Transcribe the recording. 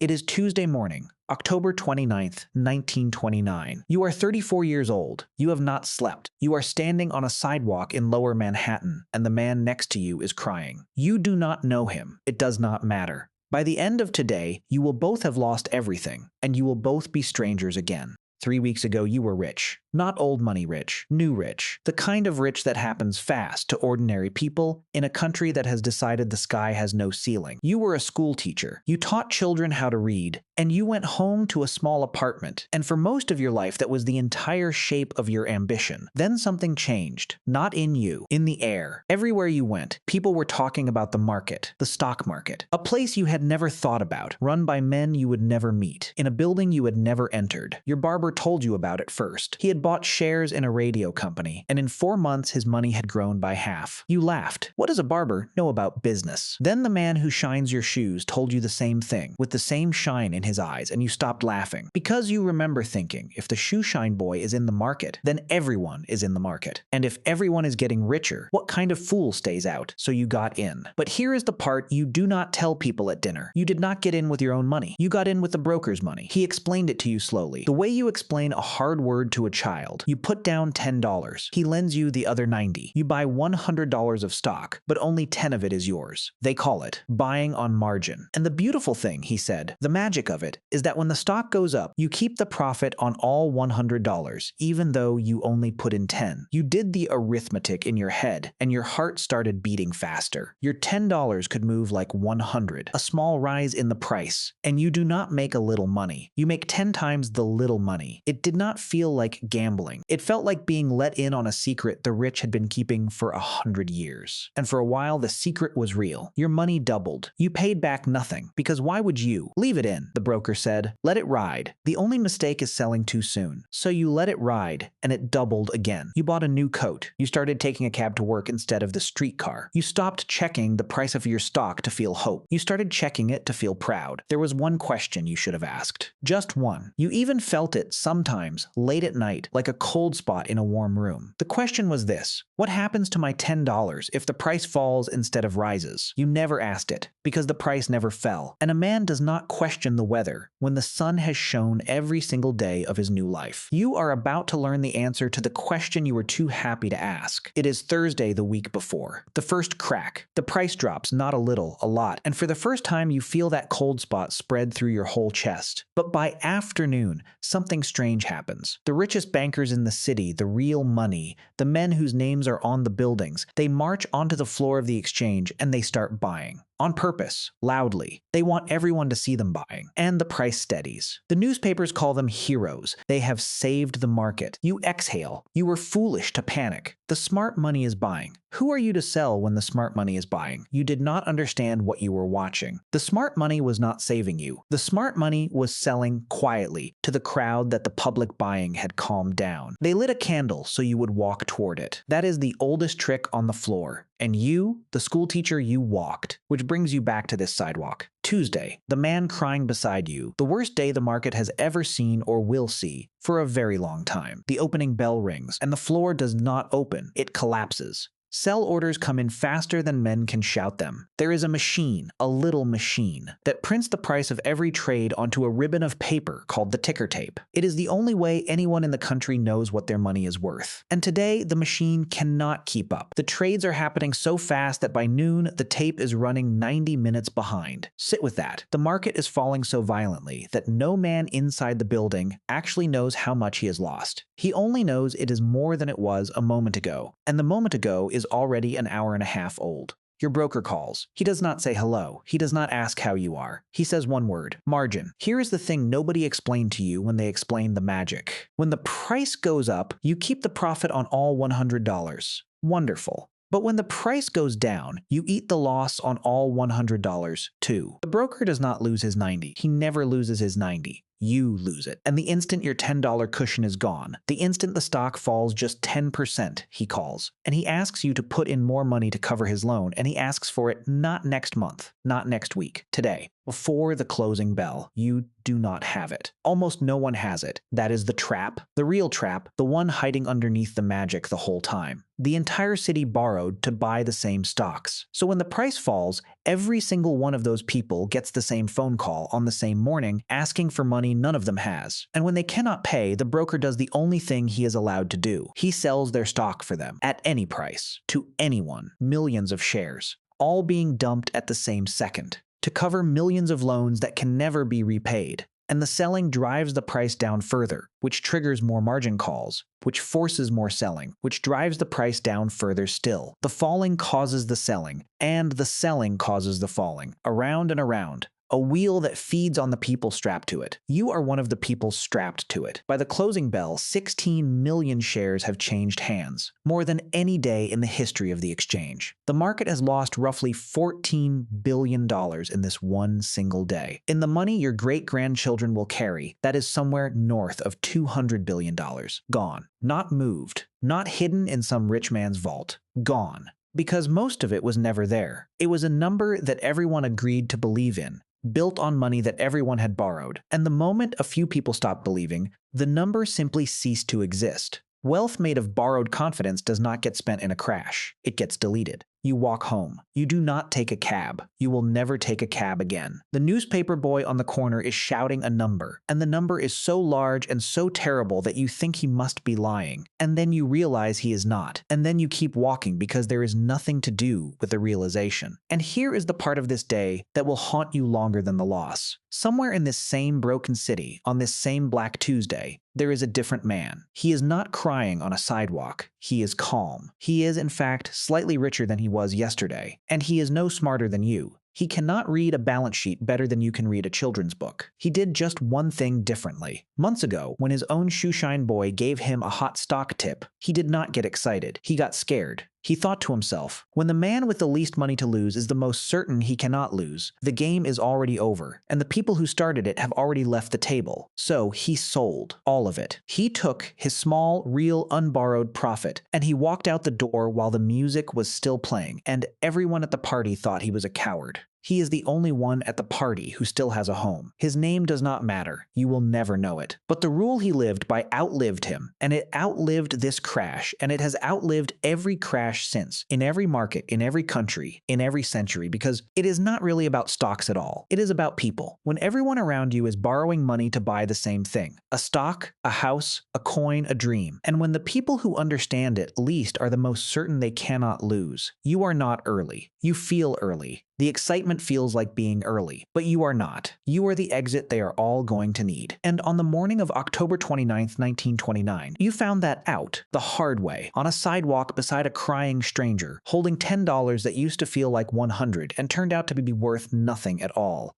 It is Tuesday morning, October 29th, 1929. You are 34 years old. You have not slept. You are standing on a sidewalk in Lower Manhattan, and the man next to you is crying. You do not know him. It does not matter. By the end of today, you will both have lost everything, and you will both be strangers again. 3 weeks ago, you were rich. Not old money rich, new rich. The kind of rich that happens fast to ordinary people in a country that has decided the sky has no ceiling. You were a school teacher. You taught children how to read, and you went home to a small apartment. And for most of your life, that was the entire shape of your ambition. Then something changed. Not in you, in the air. Everywhere you went, people were talking about the market, the stock market. A place you had never thought about, run by men you would never meet, in a building you had never entered. Your barber told you about it first. He had bought shares in a radio company, and in 4 months his money had grown by half. You laughed. What does a barber know about business? Then the man who shines your shoes told you the same thing, with the same shine in his eyes, and you stopped laughing. Because you remember thinking, if the shoeshine boy is in the market, then everyone is in the market. And if everyone is getting richer, what kind of fool stays out? So you got in. But here is the part you do not tell people at dinner. You did not get in with your own money. You got in with the broker's money. He explained it to you slowly. The way you explain a hard word to a child. You put down $10. He lends you the other $90. You buy $100 of stock, but only 10 of it is yours. They call it buying on margin. And the beautiful thing, he said, the magic of it, is that when the stock goes up, you keep the profit on all $100, even though you only put in 10. You did the arithmetic in your head, and your heart started beating faster. Your $10 could move like 100, a small rise in the price, and you do not make a little money. You make 10 times the little money. It did not feel like gambling. It felt like being let in on a secret the rich had been keeping for 100 years. And for a while, the secret was real. Your money doubled. You paid back nothing, because why would you? Leave it in, the broker said. Let it ride. The only mistake is selling too soon. So you let it ride, and it doubled again. You bought a new coat. You started taking a cab to work instead of the streetcar. You stopped checking the price of your stock to feel hope. You started checking it to feel proud. There was one question you should have asked. Just one. You even felt it sometimes, late at night, like a cold spot in a warm room. The question was this: what happens to my $10 if the price falls instead of rises? You never asked it, because the price never fell. And a man does not question the weather when the sun has shone every single day of his new life. You are about to learn the answer to the question you were too happy to ask. It is Thursday the week before. The first crack. The price drops, not a little, a lot. And for the first time, you feel that cold spot spread through your whole chest. But by afternoon, something strange happens. The richest bankers in the city, the real money, the men whose names are on the buildings, they march onto the floor of the exchange and they start buying. On purpose, loudly. They want everyone to see them buying. And the price steadies. The newspapers call them heroes. They have saved the market. You exhale. You were foolish to panic. The smart money is buying. Who are you to sell when the smart money is buying? You did not understand what you were watching. The smart money was not saving you. The smart money was selling quietly to the crowd that the public buying had calmed down. They lit a candle so you would walk toward it. That is the oldest trick on the floor. And you, the school teacher, you walked, which brings you back to this sidewalk. Tuesday, the man crying beside you, the worst day the market has ever seen or will see for a very long time. The opening bell rings, and the floor does not open, it collapses. Sell orders come in faster than men can shout them. There is a machine, a little machine, that prints the price of every trade onto a ribbon of paper called the ticker tape. It is the only way anyone in the country knows what their money is worth. And today, the machine cannot keep up. The trades are happening so fast that by noon, the tape is running 90 minutes behind. Sit with that. The market is falling so violently that no man inside the building actually knows how much he has lost. He only knows it is more than it was a moment ago. And the moment ago is already an hour and a half old. Your broker calls. He does not say hello. He does not ask how you are. He says one word: margin. Here is the thing nobody explained to you when they explained the magic. When the price goes up, you keep the profit on all $100. Wonderful. But when the price goes down, you eat the loss on all $100 too. The broker does not lose his 90. He never loses his 90. You lose it. And the instant your $10 cushion is gone, the instant the stock falls just 10%, he calls. And he asks you to put in more money to cover his loan, and he asks for it not next month, not next week, today. Before the closing bell, you do not have it. Almost no one has it. That is the trap, the real trap, the one hiding underneath the magic the whole time. The entire city borrowed to buy the same stocks. So when the price falls, every single one of those people gets the same phone call on the same morning asking for money none of them has. And when they cannot pay, the broker does the only thing he is allowed to do. He sells their stock for them at any price, to anyone, millions of shares, all being dumped at the same second, to cover millions of loans that can never be repaid. And the selling drives the price down further, which triggers more margin calls, which forces more selling, which drives the price down further still. The falling causes the selling, and the selling causes the falling, around and around. A wheel that feeds on the people strapped to it. You are one of the people strapped to it. By the closing bell, 16 million shares have changed hands, more than any day in the history of the exchange. The market has lost roughly $14 billion in this one single day. In the money your great-grandchildren will carry, that is somewhere north of $200 billion. Gone. Not moved. Not hidden in some rich man's vault. Gone. Because most of it was never there. It was a number that everyone agreed to believe in, built on money that everyone had borrowed. And the moment a few people stopped believing, the number simply ceased to exist. Wealth made of borrowed confidence does not get spent in a crash. It gets deleted. You walk home. You do not take a cab. You will never take a cab again. The newspaper boy on the corner is shouting a number, and the number is so large and so terrible that you think he must be lying. And then you realize he is not. And then you keep walking because there is nothing to do with the realization. And here is the part of this day that will haunt you longer than the loss. Somewhere in this same broken city, on this same Black Tuesday, there is a different man. He is not crying on a sidewalk. He is calm. He is, in fact, slightly richer than he was yesterday. And he is no smarter than you. He cannot read a balance sheet better than you can read a children's book. He did just one thing differently. Months ago, when his own shoeshine boy gave him a hot stock tip, he did not get excited. He got scared. He thought to himself, when the man with the least money to lose is the most certain he cannot lose, the game is already over, and the people who started it have already left the table. So he sold all of it. He took his small, real, unborrowed profit, and he walked out the door while the music was still playing, and everyone at the party thought he was a coward. He is the only one at the party who still has a home. His name does not matter. You will never know it. But the rule he lived by outlived him, and it outlived this crash, and it has outlived every crash since, in every market, in every country, in every century, because it is not really about stocks at all. It is about people. When everyone around you is borrowing money to buy the same thing, a stock, a house, a coin, a dream, and when the people who understand it least are the most certain they cannot lose, you are not early. You feel early. The excitement feels like being early, but you are not. You are the exit they are all going to need. And on the morning of October 29th, 1929, you found that out, the hard way, on a sidewalk beside a crying stranger, holding $10 that used to feel like $100 and turned out to be worth nothing at all.